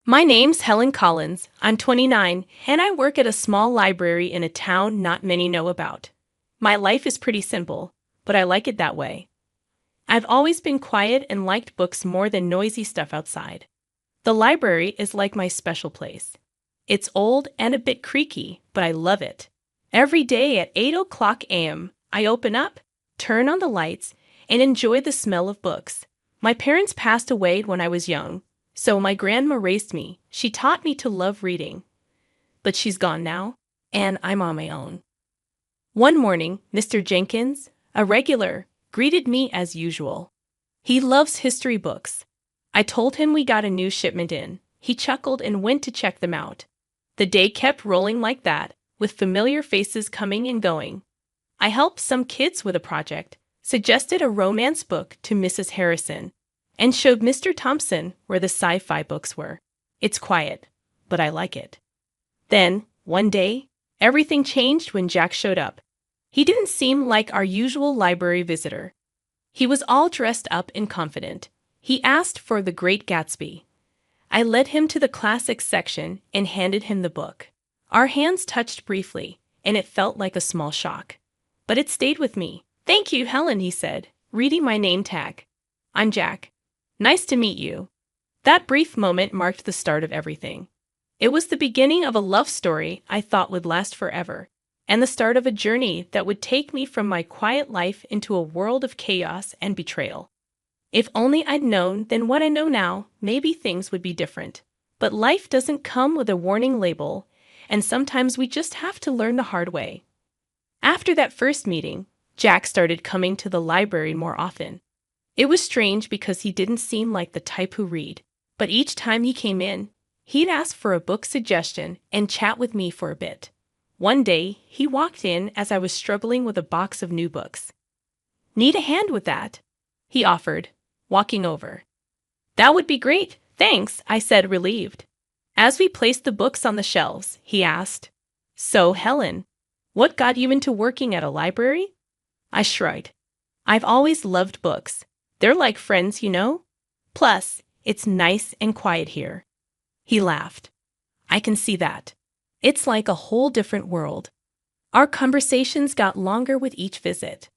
My name's Helen Collins. I'm 29, and I work at a small library in a town not many know about. My life is pretty simple, but I like it that way. I've always been quiet and liked books more than noisy stuff outside. The library is like my special place. It's old and a bit creaky, but I love it. Every day at 8 o'clock a.m., I open up, turn on the lights, and enjoy the smell of books. My parents passed away when I was young, so my grandma raised me. She taught me to love reading. But she's gone now, and I'm on my own. One morning, Mr. Jenkins, a regular, greeted me as usual. He loves history books. I told him we got a new shipment in. He chuckled and went to check them out. The day kept rolling like that, with familiar faces coming and going. I helped some kids with a project, suggested a romance book to Mrs. Harrison, and showed Mr. Thompson where the sci-fi books were. It's quiet, but I like it. Then, one day, everything changed when Jack showed up. He didn't seem like our usual library visitor. He was all dressed up and confident. He asked for The Great Gatsby. I led him to the classics section and handed him the book. Our hands touched briefly, and it felt like a small shock. But it stayed with me. "Thank you, Helen," he said, reading my name tag. "I'm Jack. Nice to meet you." That brief moment marked the start of everything. It was the beginning of a love story I thought would last forever, and the start of a journey that would take me from my quiet life into a world of chaos and betrayal. If only I'd known then what I know now, maybe things would be different. But life doesn't come with a warning label, and sometimes we just have to learn the hard way. After that first meeting, Jack started coming to the library more often. It was strange because he didn't seem like the type who read, but each time he came in, he'd ask for a book suggestion and chat with me for a bit. One day, he walked in as I was struggling with a box of new books. "Need a hand with that?" he offered, walking over. "That would be great, thanks," I said, relieved. As we placed the books on the shelves, he asked, "So, Helen, what got you into working at a library?" I shrugged. "I've always loved books. They're like friends, you know? Plus, it's nice and quiet here." He laughed. "I can see that. It's like a whole different world." Our conversations got longer with each visit.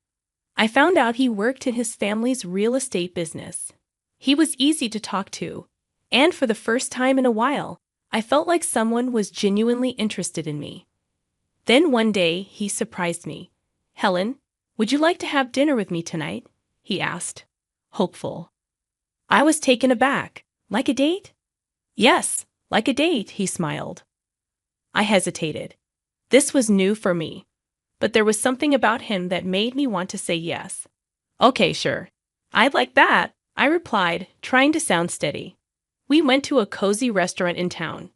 I found out he worked in his family's real estate business. He was easy to talk to, and for the first time in a while, I felt like someone was genuinely interested in me. Then one day, he surprised me. "Helen, would you like to have dinner with me tonight?" he asked, hopeful. I was taken aback. "Like a date?" "Yes, like a date," he smiled. I hesitated. This was new for me, but there was something about him that made me want to say yes. "Okay, sure. I'd like that," I replied, trying to sound steady. We went to a cozy restaurant in town.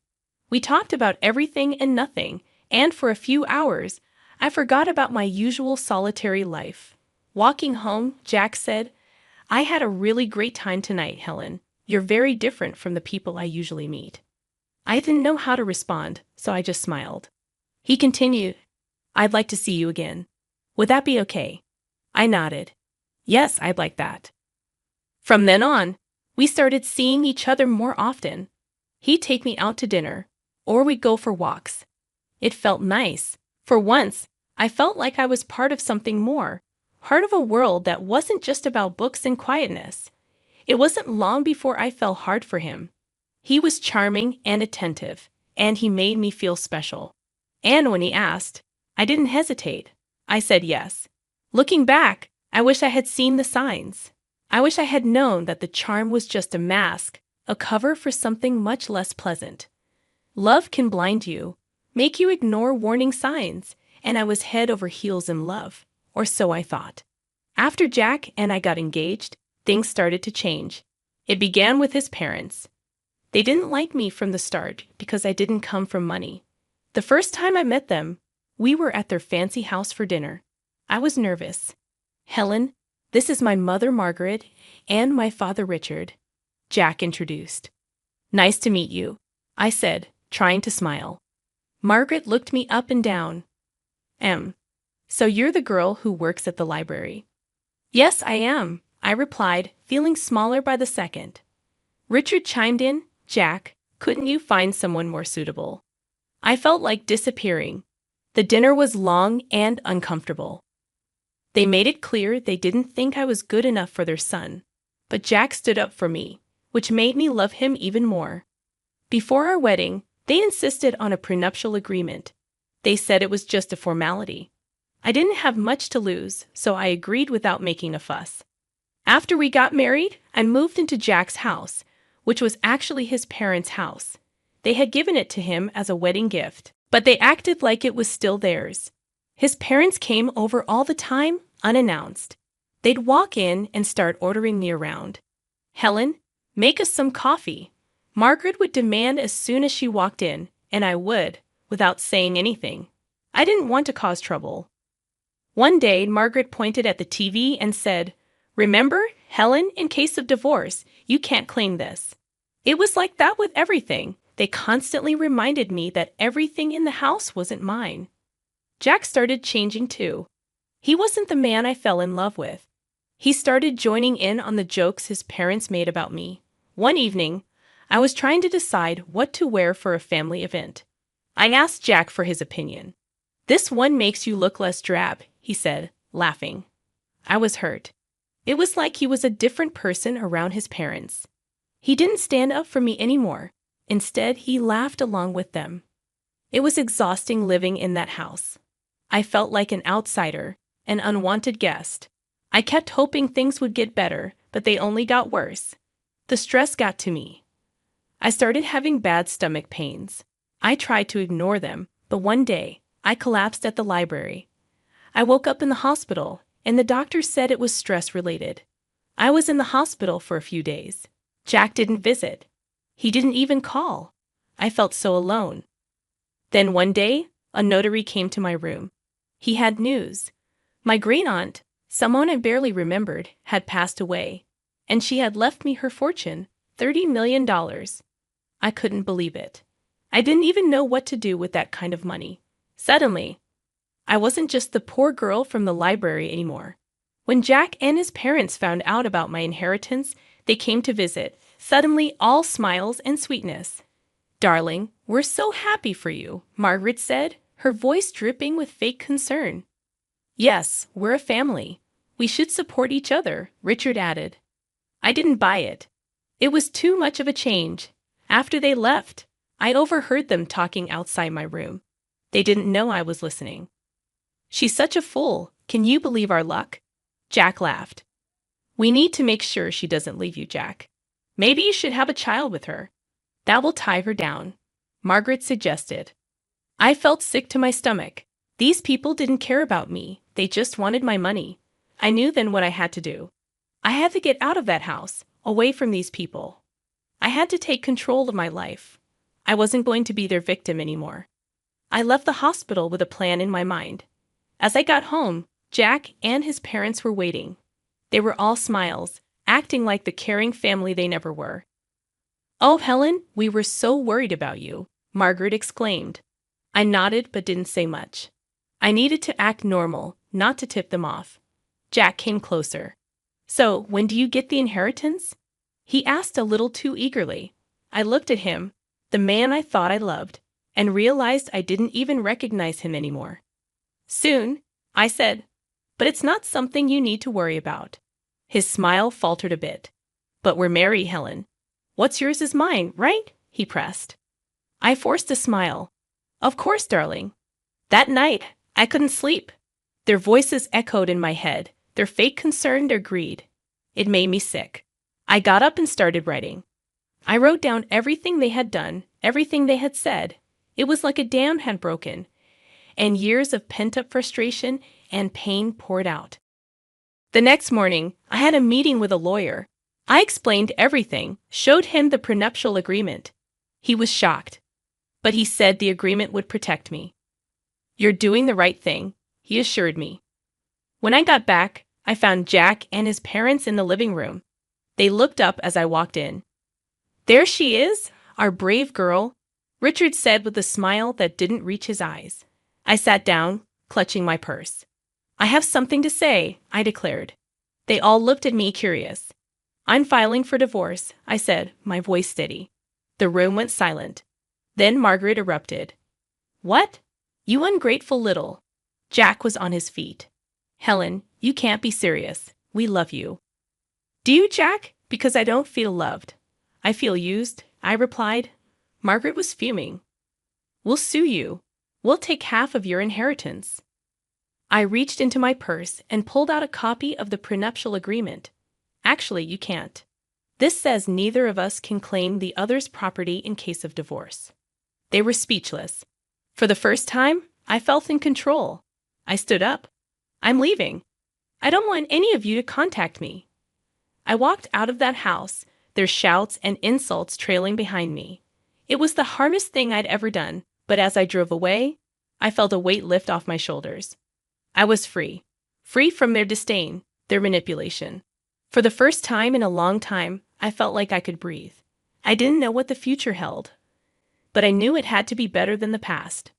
We talked about everything and nothing, and for a few hours, I forgot about my usual solitary life. Walking home, Jack said, "I had a really great time tonight, Helen. You're very different from the people I usually meet." I didn't know how to respond, so I just smiled. He continued, "I'd like to see you again. Would that be okay?" I nodded. "Yes, I'd like that." From then on, we started seeing each other more often. He'd take me out to dinner, or we'd go for walks. It felt nice. For once, I felt like I was part of something more, part of a world that wasn't just about books and quietness. It wasn't long before I fell hard for him. He was charming and attentive, and he made me feel special. And when he asked, I didn't hesitate. I said yes. Looking back, I wish I had seen the signs. I wish I had known that the charm was just a mask, a cover for something much less pleasant. Love can blind you, make you ignore warning signs, and I was head over heels in love, or so I thought. After Jack and I got engaged, things started to change. It began with his parents. They didn't like me from the start because I didn't come from money. The first time I met them, we were at their fancy house for dinner. I was nervous. "Helen, this is my mother Margaret and my father Richard," Jack introduced. "Nice to meet you," I said, trying to smile. Margaret looked me up and down. So you're the girl who works at the library?" "Yes, I am," I replied, feeling smaller by the second. Richard chimed in, "Jack, Couldn't you find someone more suitable? I felt like disappearing. The dinner was long and uncomfortable. They made it clear they didn't think I was good enough for their son. But Jack stood up for me, which made me love him even more. Before our wedding, they insisted on a prenuptial agreement. They said it was just a formality. I didn't have much to lose, so I agreed without making a fuss. After we got married, I moved into Jack's house, which was actually his parents' house. They had given it to him as a wedding gift, but they acted like it was still theirs. His parents came over all the time, unannounced. They'd walk in and start ordering me around. "Helen, make us some coffee." Margaret would demand as soon as she walked in, and I would, without saying anything. I didn't want to cause trouble. One day, Margaret pointed at the TV and said, "Remember, Helen, in case of divorce, you can't claim this." It was like that with everything. They constantly reminded me that everything in the house wasn't mine. Jack started changing too. He wasn't the man I fell in love with. He started joining in on the jokes his parents made about me. One evening, I was trying to decide what to wear for a family event. I asked Jack for his opinion. "This one makes you look less drab," he said, laughing. I was hurt. It was like he was a different person around his parents. He didn't stand up for me anymore. Instead, he laughed along with them. It was exhausting living in that house. I felt like an outsider, an unwanted guest. I kept hoping things would get better, but they only got worse. The stress got to me. I started having bad stomach pains. I tried to ignore them, but one day, I collapsed at the library. I woke up in the hospital, and the doctor said it was stress-related. I was in the hospital for a few days. Jack didn't visit. He didn't even call. I felt so alone. Then one day, a notary came to my room. He had news. My great-aunt, someone I barely remembered, had passed away, and she had left me her fortune, $30 million. I couldn't believe it. I didn't even know what to do with that kind of money. Suddenly, I wasn't just the poor girl from the library anymore. When Jack and his parents found out about my inheritance, they came to visit, suddenly all smiles and sweetness. "Darling, we're so happy for you," Margaret said, her voice dripping with fake concern. "Yes, we're a family. We should support each other," Richard added. I didn't buy it. It was too much of a change. After they left, I overheard them talking outside my room. They didn't know I was listening. "She's such a fool. Can you believe our luck?" Jack laughed. "We need to make sure she doesn't leave you, Jack. Maybe you should have a child with her. That will tie her down," Margaret suggested. I felt sick to my stomach. These people didn't care about me. They just wanted my money. I knew then what I had to do. I had to get out of that house, away from these people. I had to take control of my life. I wasn't going to be their victim anymore. I left the hospital with a plan in my mind. As I got home, Jack and his parents were waiting. They were all smiles, acting like the caring family they never were. "Oh, Helen, we were so worried about you," Margaret exclaimed. I nodded but didn't say much. I needed to act normal, not to tip them off. Jack came closer. "So, when do you get the inheritance?" He asked a little too eagerly. I looked at him, the man I thought I loved, and realized I didn't even recognize him anymore. "Soon," I said, "but it's not something you need to worry about." His smile faltered a bit. "But we're married, Helen. What's yours is mine, right?" he pressed. I forced a smile. "Of course, darling." That night, I couldn't sleep. Their voices echoed in my head, their fake concern, their greed. It made me sick. I got up and started writing. I wrote down everything they had done, everything they had said. It was like a dam had broken, and years of pent-up frustration and pain poured out. The next morning, I had a meeting with a lawyer. I explained everything, showed him the prenuptial agreement. He was shocked, but he said the agreement would protect me. "You're doing the right thing," he assured me. When I got back, I found Jack and his parents in the living room. They looked up as I walked in. "There she is, our brave girl," Richard said with a smile that didn't reach his eyes. I sat down, clutching my purse. "I have something to say," I declared. They all looked at me curious. "I'm filing for divorce," I said, my voice steady. The room went silent. Then Margaret erupted. What? You ungrateful little. Jack was on his feet. Helen, you can't be serious. We love you. Do you, Jack? Because I don't feel loved. I feel used, I replied. Margaret was fuming. We'll sue you. We'll take half of your inheritance. I reached into my purse and pulled out a copy of the prenuptial agreement. Actually, you can't. This says neither of us can claim the other's property in case of divorce. They were speechless. For the first time, I felt in control. I stood up. I'm leaving. I don't want any of you to contact me. I walked out of that house, their shouts and insults trailing behind me. It was the hardest thing I'd ever done, but as I drove away, I felt a weight lift off my shoulders. I was free. Free from their disdain, their manipulation. For the first time in a long time, I felt like I could breathe. I didn't know what the future held, but I knew it had to be better than the past.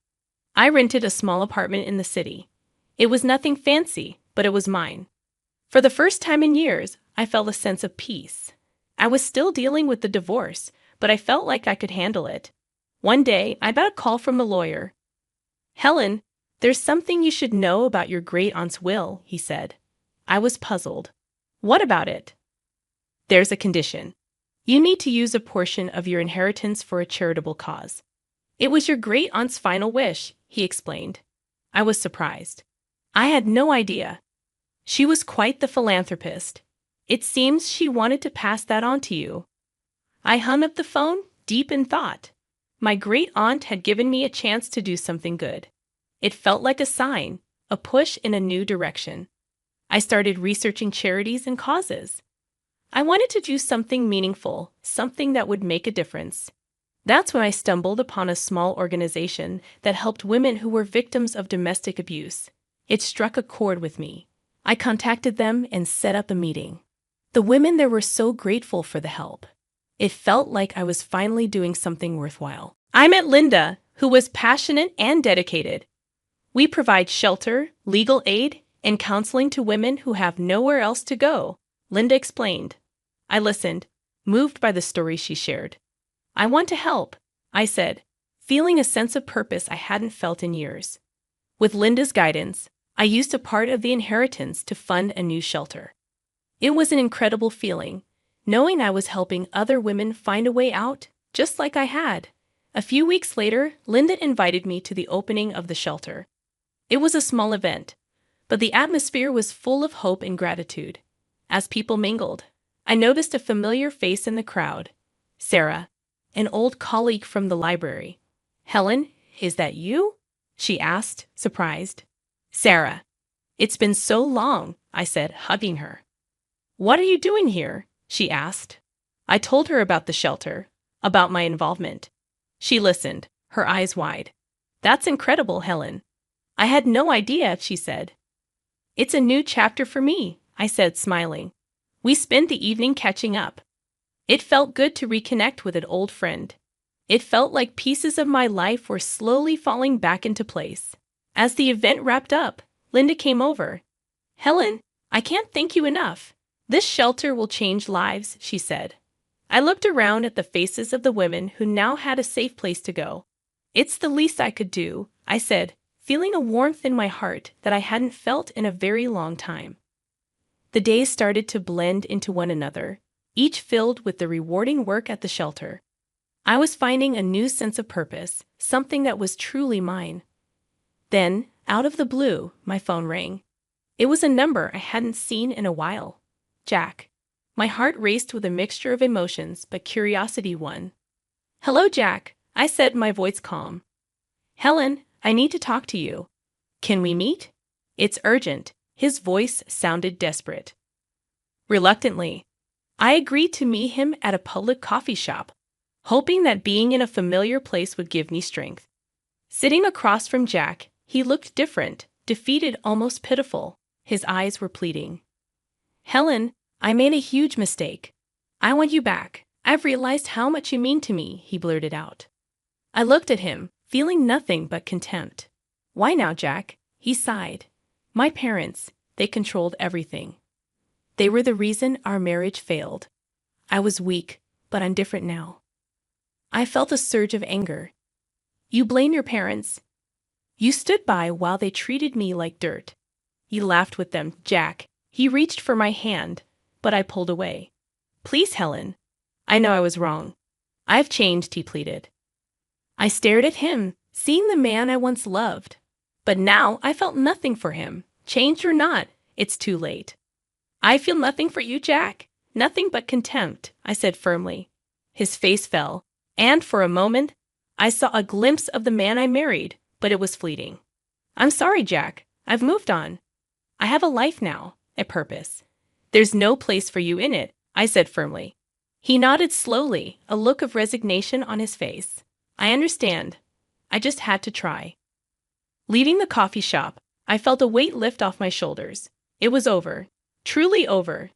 I rented a small apartment in the city. It was nothing fancy, but it was mine. For the first time in years, I felt a sense of peace. I was still dealing with the divorce, but I felt like I could handle it. One day, I got a call from the lawyer. Helen, there's something you should know about your great-aunt's will, he said. I was puzzled. What about it? There's a condition. You need to use a portion of your inheritance for a charitable cause. It was your great-aunt's final wish, he explained. I was surprised. I had no idea. She was quite the philanthropist. It seems she wanted to pass that on to you. I hung up the phone, deep in thought. My great-aunt had given me a chance to do something good. It felt like a sign, a push in a new direction. I started researching charities and causes. I wanted to do something meaningful, something that would make a difference. That's when I stumbled upon a small organization that helped women who were victims of domestic abuse. It struck a chord with me. I contacted them and set up a meeting. The women there were so grateful for the help. It felt like I was finally doing something worthwhile. I met Linda, who was passionate and dedicated. We provide shelter, legal aid, and counseling to women who have nowhere else to go, Linda explained. I listened, moved by the story she shared. I want to help, I said, feeling a sense of purpose I hadn't felt in years. With Linda's guidance, I used a part of the inheritance to fund a new shelter. It was an incredible feeling, knowing I was helping other women find a way out, just like I had. A few weeks later, Linda invited me to the opening of the shelter. It was a small event, but the atmosphere was full of hope and gratitude. As people mingled, I noticed a familiar face in the crowd. Sarah, an old colleague from the library. Helen, is that you? She asked, surprised. Sarah. It's been so long, I said, hugging her. What are you doing here? She asked. I told her about the shelter, about my involvement. She listened, her eyes wide. That's incredible, Helen. I had no idea, she said. It's a new chapter for me, I said, smiling. We spent the evening catching up. It felt good to reconnect with an old friend. It felt like pieces of my life were slowly falling back into place. As the event wrapped up, Linda came over. Helen, I can't thank you enough. This shelter will change lives, she said. I looked around at the faces of the women who now had a safe place to go. It's the least I could do, I said, feeling a warmth in my heart that I hadn't felt in a very long time. The days started to blend into one another, each filled with the rewarding work at the shelter. I was finding a new sense of purpose, something that was truly mine. Then, out of the blue, my phone rang. It was a number I hadn't seen in a while. Jack. My heart raced with a mixture of emotions, but curiosity won. Hello, Jack, I said, my voice calm. Helen, I need to talk to you. Can we meet? It's urgent. His voice sounded desperate. Reluctantly, I agreed to meet him at a public coffee shop, hoping that being in a familiar place would give me strength. Sitting across from Jack, he looked different, defeated, almost pitiful. His eyes were pleading. Helen, I made a huge mistake. I want you back. I've realized how much you mean to me, he blurted out. I looked at him, feeling nothing but contempt. Why now, Jack? He sighed. My parents, they controlled everything. They were the reason our marriage failed. I was weak, but I'm different now. I felt a surge of anger. You blame your parents. You stood by while they treated me like dirt. You laughed with them, Jack. He reached for my hand, but I pulled away. Please, Helen. I know I was wrong. I've changed, he pleaded. I stared at him, seeing the man I once loved. But now I felt nothing for him. Changed or not, it's too late. I feel nothing for you, Jack. Nothing but contempt, I said firmly. His face fell, and for a moment, I saw a glimpse of the man I married, but it was fleeting. I'm sorry, Jack. I've moved on. I have a life now, a purpose. There's no place for you in it, I said firmly. He nodded slowly, a look of resignation on his face. I understand. I just had to try. Leaving the coffee shop, I felt a weight lift off my shoulders. It was over. Truly over.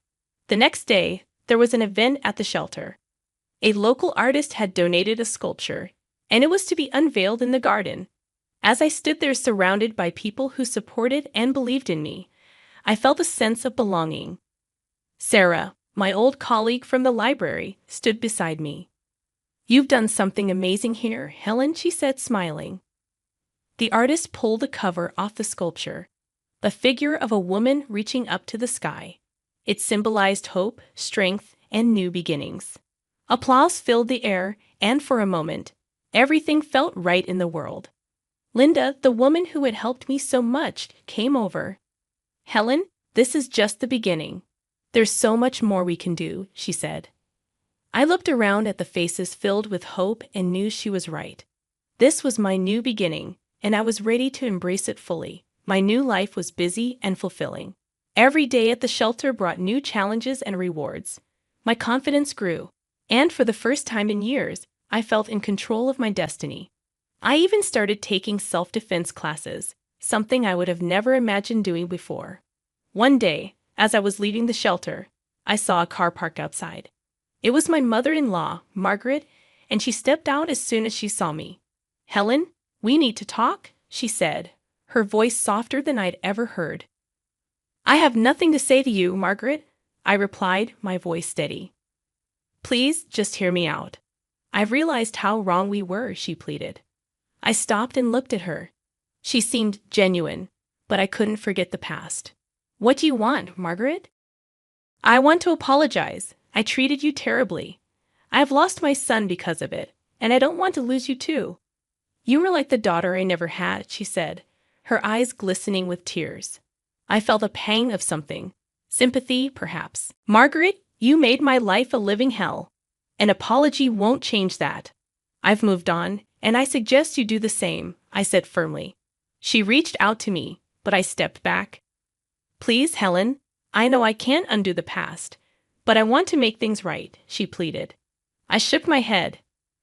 The next day, there was an event at the shelter. A local artist had donated a sculpture, and it was to be unveiled in the garden. As I stood there surrounded by people who supported and believed in me, I felt a sense of belonging. Sarah, my old colleague from the library, stood beside me. You've done something amazing here, Helen, she said, smiling. The artist pulled the cover off the sculpture, the figure of a woman reaching up to the sky. It symbolized hope, strength, and new beginnings. Applause filled the air, and for a moment, everything felt right in the world. Linda, the woman who had helped me so much, came over. Helen, this is just the beginning. There's so much more we can do, she said. I looked around at the faces filled with hope and knew she was right. This was my new beginning, and I was ready to embrace it fully. My new life was busy and fulfilling. Every day at the shelter brought new challenges and rewards. My confidence grew, and for the first time in years, I felt in control of my destiny. I even started taking self-defense classes, something I would have never imagined doing before. One day, as I was leaving the shelter, I saw a car parked outside. It was my mother-in-law, Margaret, and she stepped out as soon as she saw me. Helen, we need to talk, she said, her voice softer than I'd ever heard. I have nothing to say to you, Margaret, I replied, my voice steady. Please, just hear me out. I've realized how wrong we were, she pleaded. I stopped and looked at her. She seemed genuine, but I couldn't forget the past. What do you want, Margaret? I want to apologize. I treated you terribly. I have lost my son because of it, and I don't want to lose you too. You were like the daughter I never had, she said, her eyes glistening with tears. I felt a pang of something. Sympathy, perhaps. Margaret, you made my life a living hell. An apology won't change that. I've moved on, and I suggest you do the same, I said firmly. She reached out to me, but I stepped back. Please, Helen, I know I can't undo the past, but I want to make things right, she pleaded. I shook my head.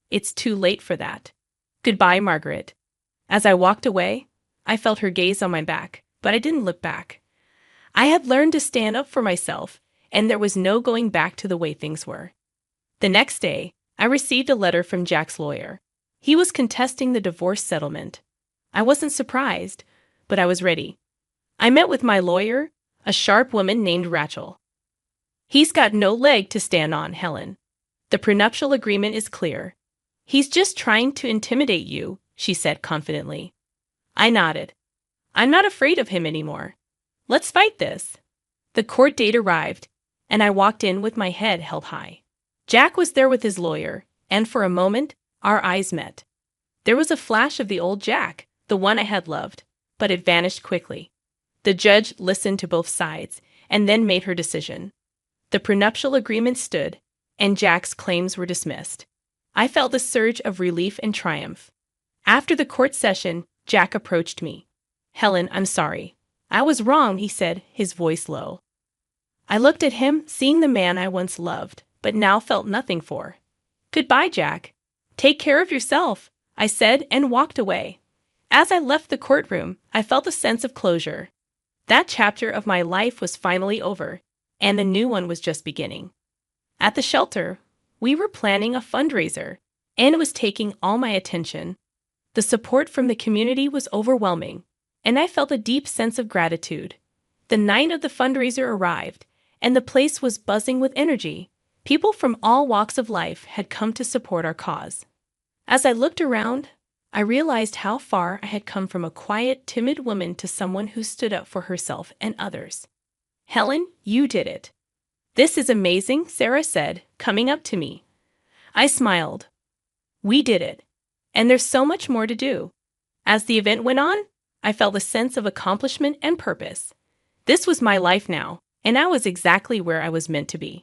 It's too late for that. Goodbye, Margaret. As I walked away, I felt her gaze on my back, but I didn't look back. I had learned to stand up for myself, and there was no going back to the way things were. The next day, I received a letter from Jack's lawyer. He was contesting the divorce settlement. I wasn't surprised, but I was ready. I met with my lawyer, a sharp woman named Rachel. He's got no leg to stand on, Helen. The prenuptial agreement is clear. He's just trying to intimidate you, she said confidently. I nodded. I'm not afraid of him anymore. Let's fight this. The court date arrived, and I walked in with my head held high. Jack was there with his lawyer, and for a moment, our eyes met. There was a flash of the old Jack, the one I had loved, but it vanished quickly. The judge listened to both sides, and then made her decision. The prenuptial agreement stood, and Jack's claims were dismissed. I felt a surge of relief and triumph. After the court session, Jack approached me. Helen, I'm sorry. I was wrong, he said, his voice low. I looked at him, seeing the man I once loved, but now felt nothing for. Goodbye, Jack. Take care of yourself, I said, and walked away. As I left the courtroom, I felt a sense of closure. That chapter of my life was finally over, and the new one was just beginning. At the shelter, we were planning a fundraiser, and it was taking all my attention. The support from the community was overwhelming, and I felt a deep sense of gratitude. The night of the fundraiser arrived, and the place was buzzing with energy. People from all walks of life had come to support our cause. As I looked around, I realized how far I had come from a quiet, timid woman to someone who stood up for herself and others. Helen, you did it. This is amazing, Sarah said, coming up to me. I smiled. We did it. And there's so much more to do. As the event went on, I felt a sense of accomplishment and purpose. This was my life now, and I was exactly where I was meant to be.